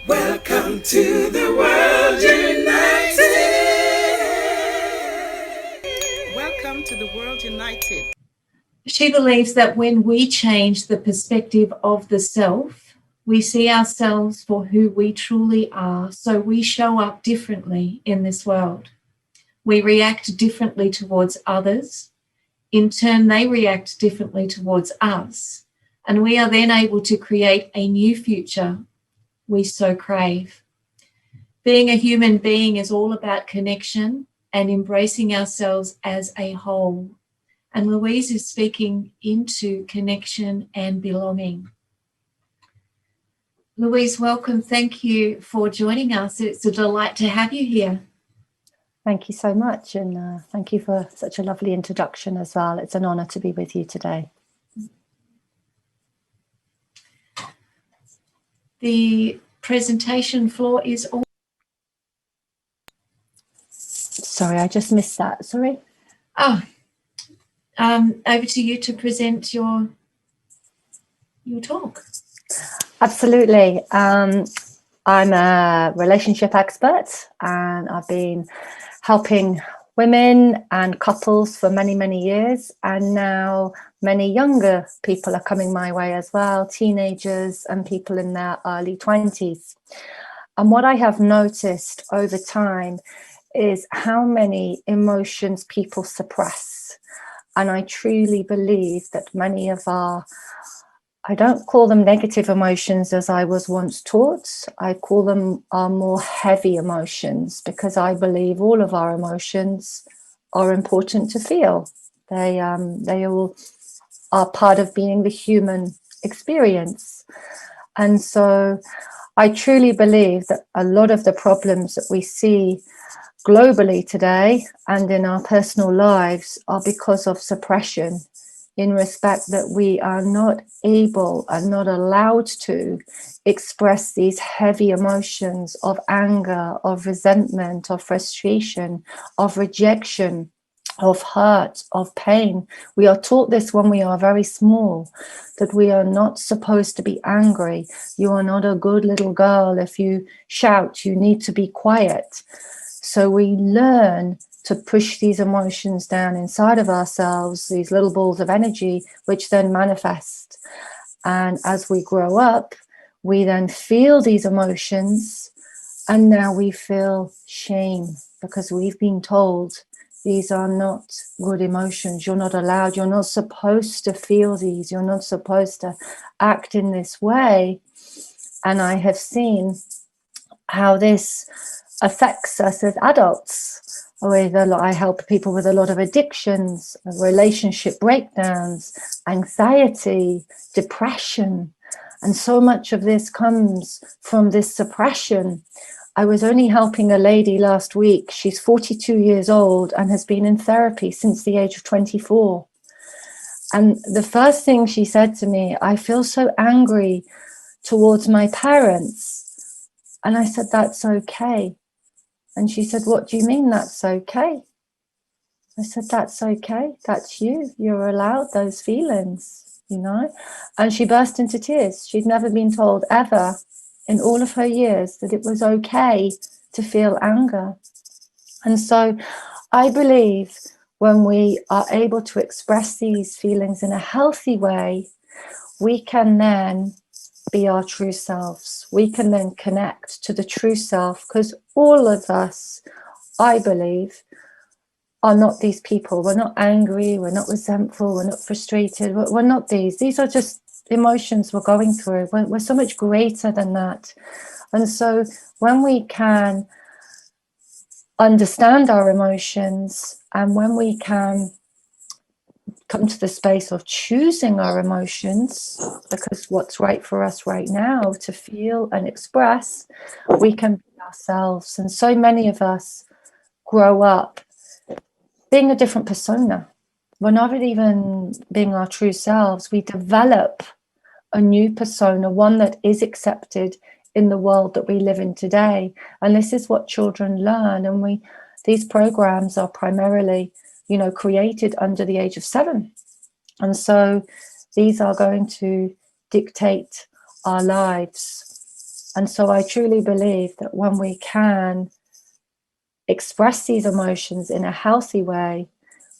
Welcome to the World United. Welcome to the World United. She believes that when we change the perspective of the self, we see ourselves for who we truly are, so we show up differently in this world. We react differently towards others. In turn, they react differently towards us, and we are then able to create a new future we so crave. Being a human being is all about connection and embracing ourselves as a whole. And Louise is speaking into connection and belonging. Louise, welcome. Thank you for joining us. It's a delight to have you here. Thank you so much, and thank you for such a lovely introduction as well. It's an honour to be with you today. The presentation floor is all. Sorry, I just missed that. Sorry. Over to you to present your talk. Absolutely. I'm a relationship expert, and I've been helping women and couples for many, many years. And now many younger people are coming my way as well, teenagers and people in their early 20s. And what I have noticed over time is how many emotions people suppress. And I truly believe that many of I don't call them negative emotions as I was once taught. I call them our more heavy emotions, because I believe all of our emotions are important to feel. They all are part of being the human experience. And so I truly believe that a lot of the problems that we see globally today and in our personal lives are because of suppression, in respect that we are not able and not allowed to express these heavy emotions of anger, of resentment, of frustration, of rejection, of hurt, of pain. We are taught this when we are very small, that we are not supposed to be angry. You are not a good little girl. If you shout, you need to be quiet. So we learn to push these emotions down inside of ourselves, these little balls of energy, which then manifest. And as we grow up, we then feel these emotions, and now we feel shame because we've been told these are not good emotions. You're not allowed, you're not supposed to feel these, you're not supposed to act in this way. And I have seen how this affects us as adults. I help people with a lot of addictions, relationship breakdowns, anxiety, depression. And so much of this comes from this suppression. I was only helping a lady last week. She's 42 years old and has been in therapy since the age of 24. And the first thing she said to me, I feel so angry towards my parents. And I said, that's okay. And she said, what do you mean that's okay? I said, that's okay. That's you. You're allowed those feelings, you know? And she burst into tears. She'd never been told ever in all of her years that it was okay to feel anger. And so I believe when we are able to express these feelings in a healthy way, we can then be our true selves. We can then connect to the true self, because all of us, I believe, are not these people. We're not angry, we're not resentful, we're not frustrated, we're not these. These are just emotions we're going through. We're so much greater than that. And so when we can understand our emotions, and when we can come to the space of choosing our emotions, because what's right for us right now to feel and express, we can be ourselves. And so many of us grow up being a different persona. We're not even being our true selves. We develop a new persona, one that is accepted in the world that we live in today. And this is what children learn. And these programs are primarily, created under the age of 7. And so these are going to dictate our lives. And so I truly believe that when we can express these emotions in a healthy way,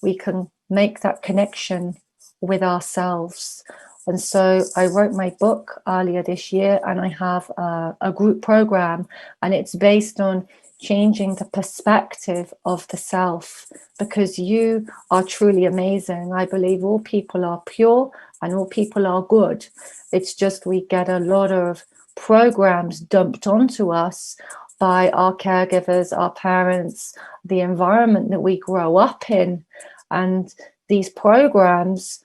we can make that connection with ourselves. And so I wrote my book earlier this year, and I have a group program, and it's based on changing the perspective of the self, because you are truly amazing. I believe all people are pure and all people are good. It's just we get a lot of programs dumped onto us by our caregivers, our parents, the environment that we grow up in. And these programs,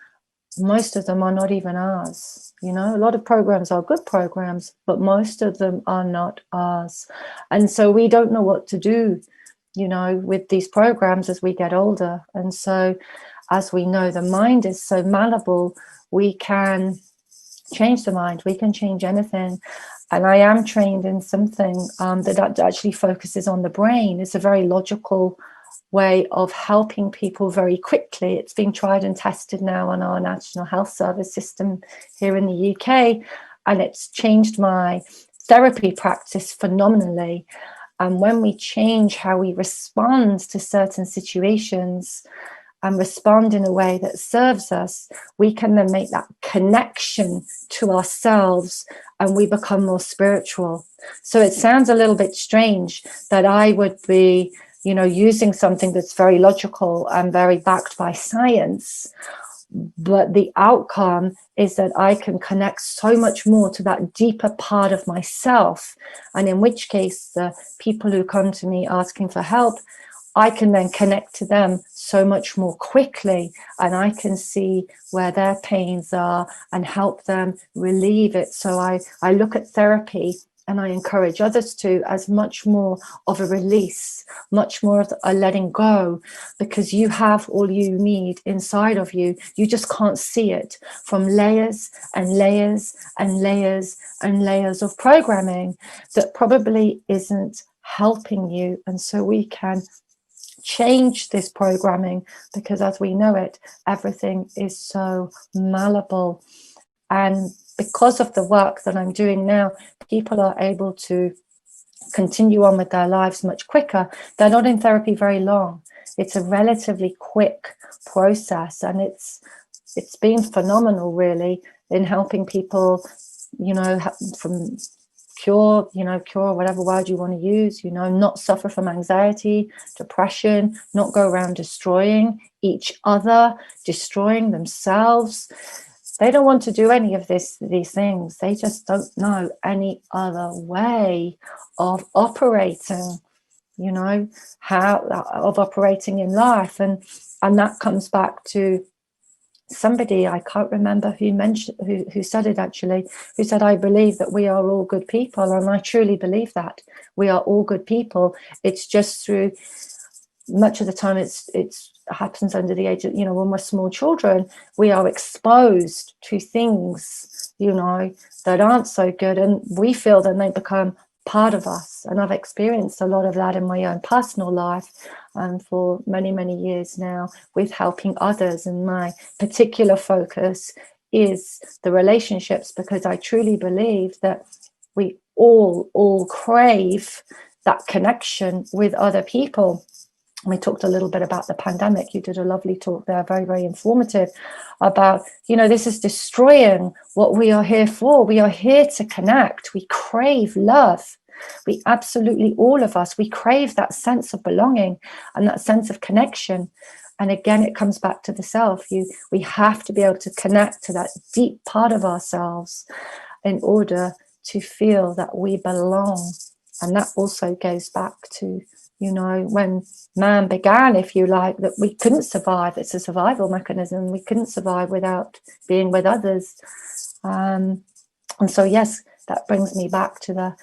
most of them are not even ours. You know, a lot of programs are good programs, but most of them are not ours. And so we don't know what to do, you know, with these programs as we get older. And so, as we know, the mind is so malleable, we can change the mind, we can change anything. And I am trained in something that actually focuses on the brain. It's a very logical way of helping people very quickly. It's been tried and tested now on our National Health Service system here in the UK, and it's changed my therapy practice phenomenally. And when we change how we respond to certain situations and respond in a way that serves us, we can then make that connection to ourselves and we become more spiritual. So it sounds a little bit strange that I would be, you know, using something that's very logical and very backed by science, but the outcome is that I can connect so much more to that deeper part of myself. And in which case, the people who come to me asking for help, I can then connect to them so much more quickly, and I can see where their pains are and help them relieve it. So I look at therapy, and I encourage others to, as much more of a release, much more of a letting go, because you have all you need inside of you. You just can't see it from layers and layers and layers and layers of programming that probably isn't helping you. And so we can change this programming, because as we know it, everything is so malleable. And because of the work that I'm doing now, people are able to continue on with their lives much quicker. They're not in therapy very long. It's a relatively quick process, and it's been phenomenal, really, in helping people, you know, from cure whatever word you want to use, you know, not suffer from anxiety, depression, not go around destroying each other, destroying themselves. They don't want to do any of these things. They just don't know any other way of operating, you know, of operating in life. And that comes back to somebody, I can't remember who said it actually, who said, I believe that we are all good people. And I truly believe that we are all good people. It's just through, much of the time it's happens under the age of, you know, when we're small children, we are exposed to things, you know, that aren't so good, and we feel that they become part of us. And I've experienced a lot of that in my own personal life, and for many, many years now, with helping others. And my particular focus is the relationships, because I truly believe that we all crave that connection with other people. We talked a little bit about the pandemic. You did a lovely talk there, very, very informative, about, you know, this is destroying what we are here for. We are here to connect. We crave love. We absolutely, all of us, we crave that sense of belonging and that sense of connection. And again, it comes back to the self. We have to be able to connect to that deep part of ourselves in order to feel that we belong. And that also goes back to, you know, when man began, if you like, that we couldn't survive. It's a survival mechanism. We couldn't survive without being with others. And so, yes, that brings me back to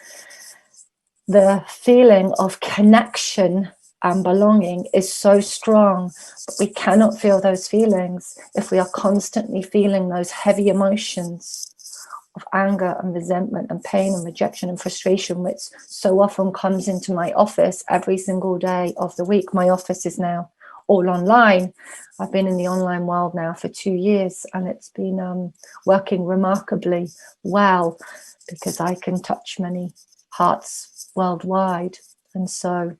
the feeling of connection and belonging is so strong, but we cannot feel those feelings if we are constantly feeling those heavy emotions of anger and resentment and pain and rejection and frustration, which so often comes into my office every single day of the week. My office is now all online. I've been in the online world now for 2 years, and it's been working remarkably well, because I can touch many hearts worldwide. And so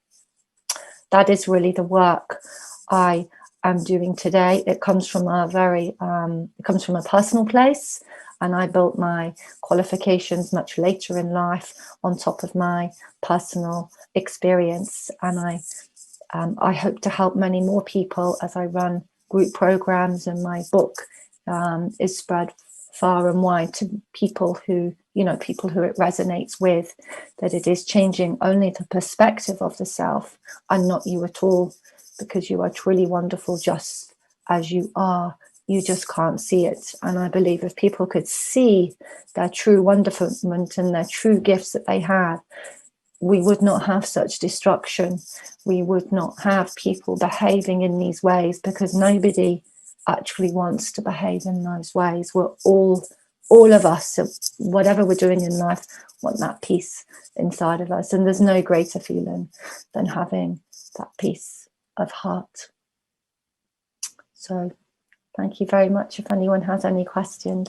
that is really the work I am doing today. It comes from a personal place, and I built my qualifications much later in life on top of my personal experience. And I hope to help many more people as I run group programs, and my book is spread far and wide to people who it resonates with, that it is changing only the perspective of the self and not you at all, because you are truly wonderful just as you are. You just can't see it. And I believe if people could see their true wonderment and their true gifts that they have, we would not have such destruction. We would not have people behaving in these ways, because nobody actually wants to behave in those ways. We're all of us, whatever we're doing in life, want that peace inside of us. And there's no greater feeling than having that peace of heart. So thank you very much. If anyone has any questions.